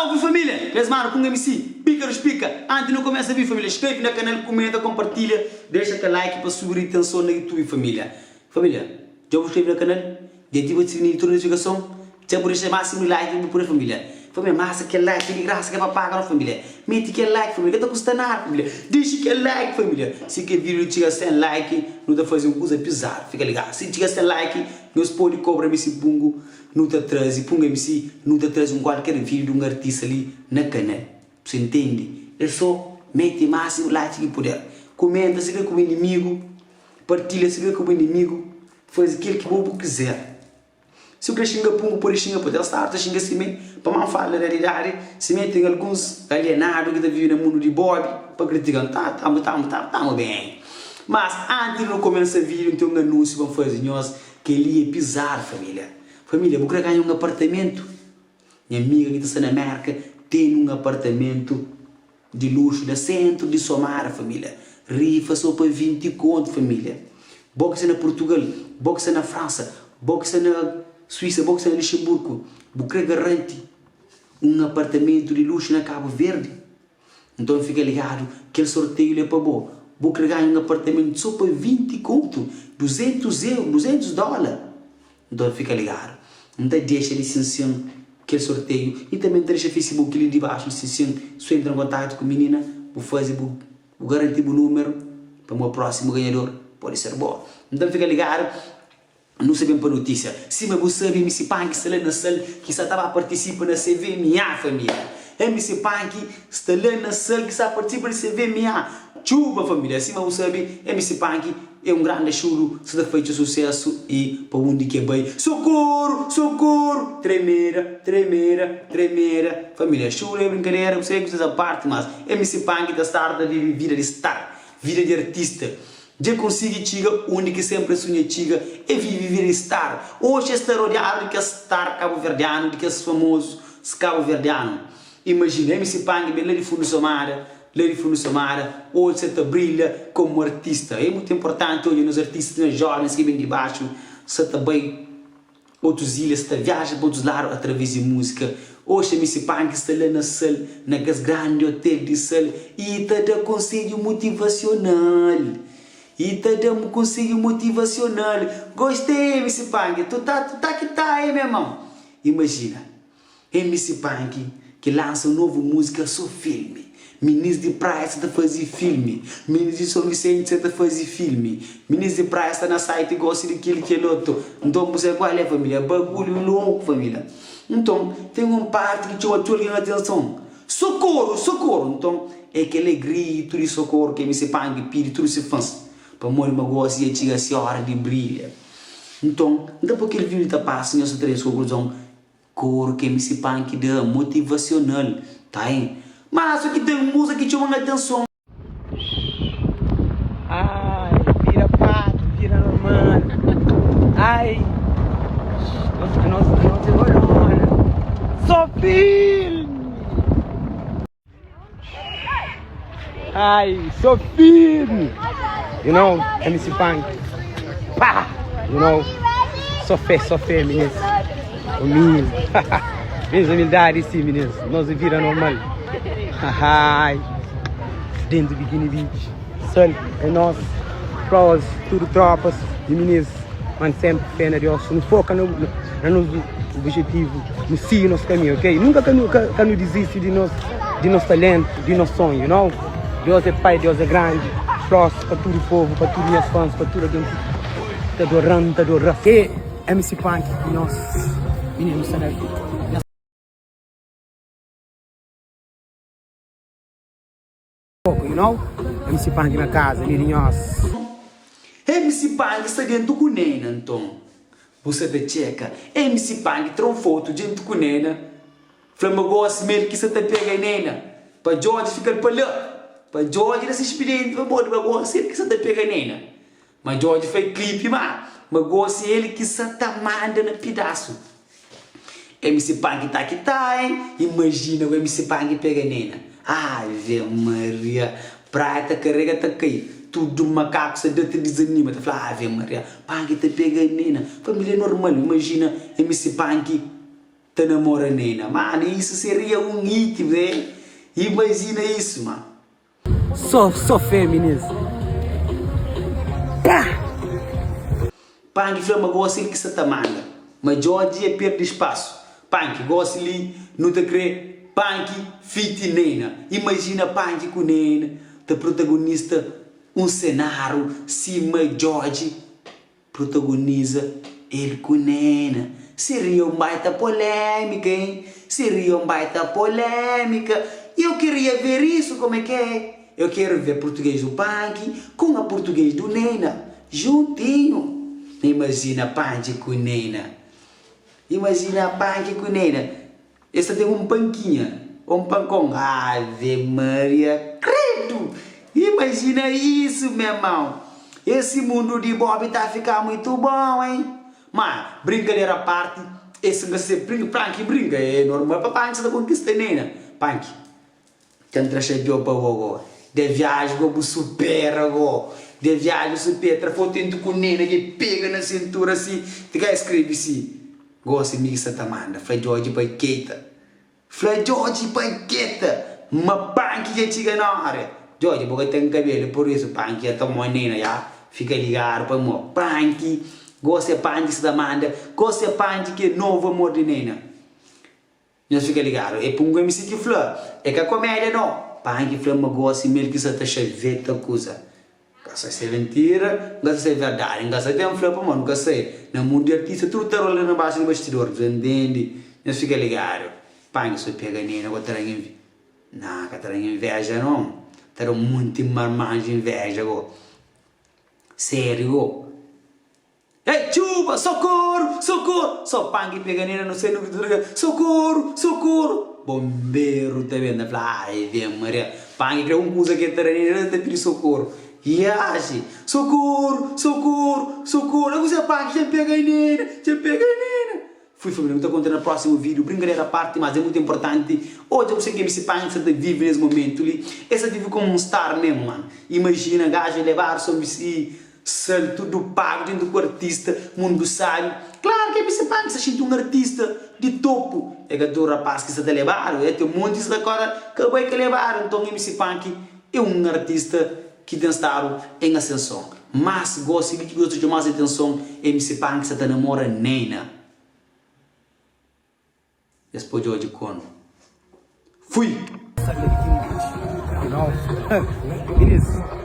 Salve família! Lesmar com MC, pica nos pica. Antes não começa a vir família, inscreve no canal, comenta, compartilha, deixa aquele like para subir a atenção no YouTube família. Família, já vos inscreve no canal, ativa o sininho de notificação, já por deixar máximo like por a família. Família, massa aquele like, de graça que é para pagar família. Mete aquele like família, que está custando nada família. Deixa aquele like família. Se quer vídeo chega sem like, não está fazendo coisa bizarra, fica ligado. Se chega sem like, nós pode cobrar esse pungo. Não te traz, punga MC, não te traz qualquer vídeo de um artista ali na canal. Você entende? É só mete máximo like que puder. Comenta se quer com o inimigo, partilha se quer com o inimigo, faz aquilo que o povo quiser. Se eu quer xingar pungo, pode xingar, pode estar, xinga se me, para não falar da realidade, se me tem alguns alienados que vivem no mundo de Bob, para criticar, tá bem. Mas antes de eu começar o vídeo, tem um anúncio para fazer nós, que ele é pisar, família. Família, vou querer ganhar um apartamento. Minha amiga que está na América tem um apartamento de luxo no centro de Somara, família. Rifa só para 20 conto, família. Boxe na Portugal, boxe na França, boxe na Suíça, boxe na Luxemburgo. Vou querer garantir um apartamento de luxo na Cabo Verde. Então fica ligado que ele sorteio é para bom. Vou querer ganhar um apartamento só para 20 conto, 200 euros, 200 dólares. Então fica ligado. Então deixa a licença que é sorteio. E também deixa o Facebook ali de baixo, licença. Se entra em contato com a menina, vou fazer, vou garantir o número para o meu próximo ganhador. Pode ser bom. Então fica ligado. Não sabemos para a notícia. Se você sabe, MC Punk, se lá na sala, que já estava a participar na CVMA, família. MC Punk, está lá na sala, que já participa da CVMA. Chuva, família. Se você sabe, MC Punk é um grande choro, se dá feito sucesso e para onde que é bem. Socorro, socorro, tremeira, tremeira, tremeira. Família, choro é brincadeira, você que essa parte, mas MC Punk da start da vida de star, vida de artista. Já consigo chegar onde que sempre sonha chegar é viver star. Hoje está rodeado de que é star cabo-verdiano, de que é famoso cabo-verdiano. Imagina, MC Punk, bem lá de fundo Somara. Samara, hoje você brilha como artista. É muito importante hoje nos artistas jovens que vêm de baixo, você também outros ilhas, você viaja para outros lados através de música. Hoje a MC Punk está lá na sala, naqueles grandes hotéis de sala, e está dando conselho motivacional. Gostei, MC Punk, tu tá que tá aí, meu irmão. Imagina, MC Punk que lança uma nova música só filme. Meninos de praia está a fazer filme. Meninos de São Vicente está a fazer filme. Meninos de praia está na site e gosta daquilo que é outro. Então você qual é, família? Bagulho louco, família. Então tem uma parte que chama a atenção. Socorro, socorro. Então é aquele grito de socorro que MC Punk pede tudo se faz. Para morrer uma gosta e chega a hora de brilha. Então depois que ele viu está passando essa três conclusão. Coro que MC Punk dá motivacional. Tá aí? Mas aqui tem música que chama a atenção. Ai, vira pato, vira normal. Ai, nossa, gorona. Só filme. Ai, só filme. You know, MC Punk. Pá, you know, só fé, meninas. Humilde. Mesmo humildade, sim, meninas. Nós vira normal. Ai, dentro do Bikini Beach, sol é nosso, pros, tudo tropas, e meninos, mas sempre fé na Deus, não foca no nosso objetivo, no seguir nosso caminho, ok? Nunca que desiste de nosso talento, de nosso sonho, you know? Deus é Pai, Deus é grande, pros para todo o povo, para todos os meus fãs, para toda a gente que está adorando, que MC Punk, nosso menino cenário. You know? MC Punk na casa, ali de nós. MC Punk está dentro do Nena, então. Você te checa. MC Punk tira uma foto dentro do Nena. Flamagoso mesmo que você te pega em Nena. Para George fica para lá. Para George nessa experiência, para gosto ele que você te pega em Nena. Mas George fez clipe, mas gosto ele que você te manda no pedaço. MC Punk tá aqui, tá, hein? Imagina o MC Punk pega em Nena. Ave Maria, praia carrega tá cair, tudo macaco, você te desanima, tá falando, Ave Maria, Punk te pega nena, família normal, imagina MC Punk te namora nena. Mano, isso seria um hit, velho. Imagina isso, mano. So feminist. Pang flama gosta que se tamanga. Mas George é perder espaço. Pang gosta ali, não te crê. Pang fit nena. Imagina Pang com nena. Te protagonista um cenário. Cima George protagoniza ele com nena. Seria uma baita polêmica, hein? Seria uma baita polêmica. Eu queria ver isso, como é que é? Eu quero ver português do Pang com a português do Nena. Juntinho. Imagina Pang com Nena. Imagina Pang com Nena. Essa tem um panquinha. Um pancão. Ave Maria. Credo. Imagina isso, meu irmão. Esse mundo de Bob tá ficando muito bom, hein? Mas, brincadeira à parte. Esse você brinca. É normal para Pang você conquista Nena. Pang. Tanto achei que eu para de viagem como supera, de viagem supera, fotendo com nena que pega na cintura assim, te quer escrever assim, gosta de essa tamanda, Flay George Paqueta, uma panque que chega na hora, George, porque tem cabelo, por isso panque é tão nena, já, fica ligado para mim, panque, gosta de panque essa tamanda, gosta de panque que é novo amor de nena, já fica ligado, é para um MC que flor, é que a comédia não. Pang flama gosta mesmo que você está chaveta coisa. Gasta ser mentira, gasta ser verdade, gasta ter um flama mano, gasta ser no mundo de artista tudo tá rolando na base do bastidor, você entende? Não fica ligado. Pang só pega nena, agora terá inveja. Não, terá inveja não. Terá muito marmanjo inveja agora. Sério. Ei, chuva, socorro, socorro. Só Pang pega nena, não sei no que socorro, socorro. Bombeiro também na ai vem Maria Pang que coisa que terá te pedir socorro e assim socorro eu você Pang já pega nena fui família, estou contando no próximo vídeo brincadeira à parte, mas é muito importante hoje eu sei que esse Pang você vive nesse momento ali essa vive como um star mesmo mano imagina gajo levar sobre si tudo pago dentro do artista mundo sabe claro que esse Pang se sente um artista de topo é que do rapaz que está a levar é tem um monte de agora que vai que levar então MC Pang é um artista que tem estado em ascensão mas gosta de mais atenção MC Pang que está namora nena depois de hoje quando fui You know, it is.